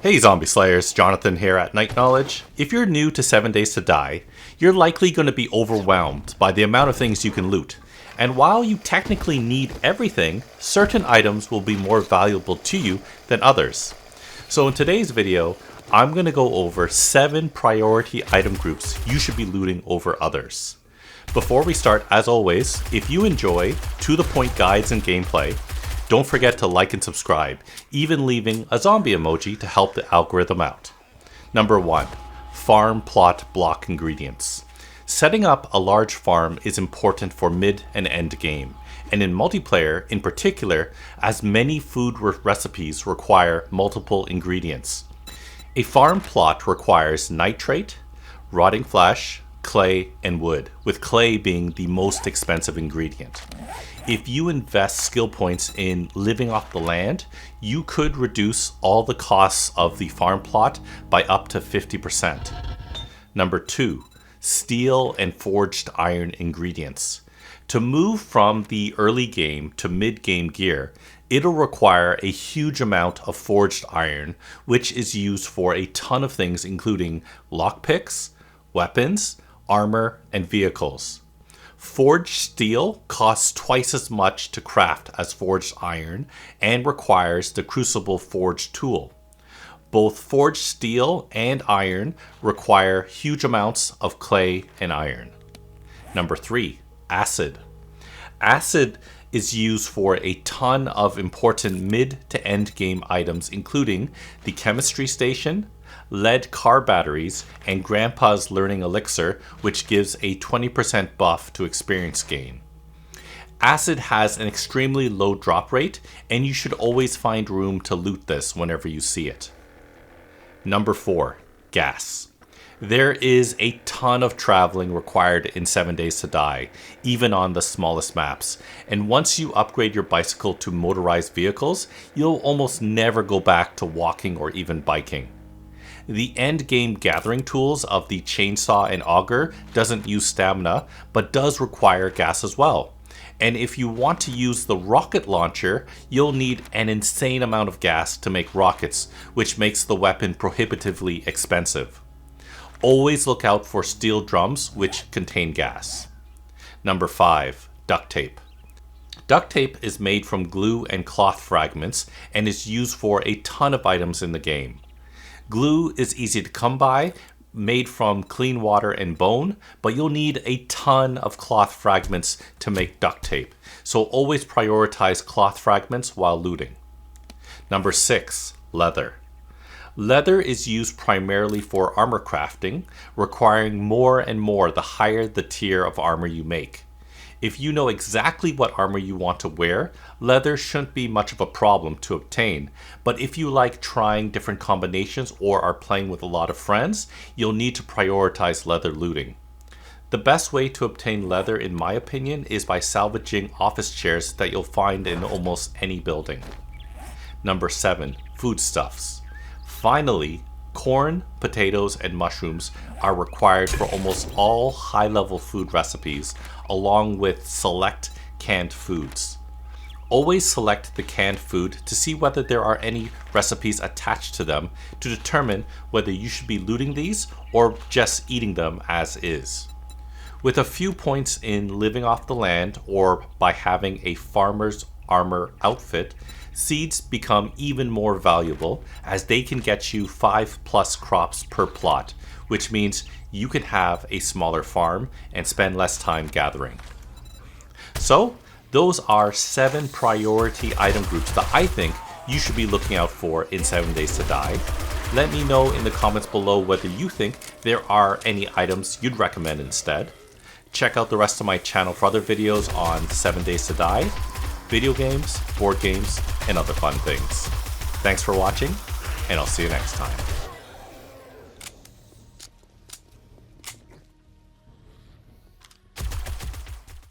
Hey Zombie Slayers, Jonathan here at Night Knowledge. If you're new to 7 Days to Die, you're likely going to be overwhelmed by the amount of things you can loot. And while you technically need everything, certain items will be more valuable to you than others. So in today's video, I'm going to go over 7 priority item groups you should be looting over others. Before we start, as always, if you enjoy to-the-point guides and gameplay, don't forget to like and subscribe, even leaving a zombie emoji to help the algorithm out. Number 1. Farm plot block ingredients. Setting up a large farm is important for mid and end game, and in multiplayer in particular, as many food recipes require multiple ingredients. A farm plot requires nitrate, rotting flesh, clay, and wood, with clay being the most expensive ingredient. If you invest skill points in living off the land, you could reduce all the costs of the farm plot by up to 50%. Number 2, steel and forged iron ingredients. To move from the early game to mid-game gear, it'll require a huge amount of forged iron, which is used for a ton of things including lockpicks, weapons, armor, and vehicles. Forged steel costs twice as much to craft as forged iron and requires the Crucible Forge tool. Both forged steel and iron require huge amounts of clay and iron. Number 3, acid. Acid is used for a ton of important mid to end game items including the chemistry station, lead car batteries, and Grandpa's Learning Elixir, which gives a 20% buff to experience gain. Acid has an extremely low drop rate, and you should always find room to loot this whenever you see it. Number 4, gas. There is a ton of traveling required in 7 Days to Die, even on the smallest maps, and once you upgrade your bicycle to motorized vehicles, you'll almost never go back to walking or even biking. The end game gathering tools of the chainsaw and auger doesn't use stamina, but does require gas as well. And if you want to use the rocket launcher, you'll need an insane amount of gas to make rockets, which makes the weapon prohibitively expensive. Always look out for steel drums, which contain gas. Number 5, duct tape. Duct tape is made from glue and cloth fragments and is used for a ton of items in the game. Glue is easy to come by, made from clean water and bone, but you'll need a ton of cloth fragments to make duct tape, so always prioritize cloth fragments while looting. Number 6, leather. Leather is used primarily for armor crafting, requiring more and more the higher the tier of armor you make. If you know exactly what armor you want to wear, leather shouldn't be much of a problem to obtain, but if you like trying different combinations or are playing with a lot of friends, you'll need to prioritize leather looting. The best way to obtain leather, in my opinion, is by salvaging office chairs that you'll find in almost any building. Number 7, foodstuffs. Finally, corn, potatoes, and mushrooms are required for almost all high-level food recipes, along with select canned foods. Always select the canned food to see whether there are any recipes attached to them to determine whether you should be looting these or just eating them as is. With a few points in living off the land or by having a farmer's armor outfit, seeds become even more valuable as they can get you 5+ crops per plot, which means you can have a smaller farm and spend less time gathering. So, those are 7 priority item groups that I think you should be looking out for in 7 Days to Die. Let me know in the comments below whether you think there are any items you'd recommend instead. Check out the rest of my channel for other videos on 7 Days to Die, video games, board games, and other fun things. Thanks for watching, and I'll see you next time.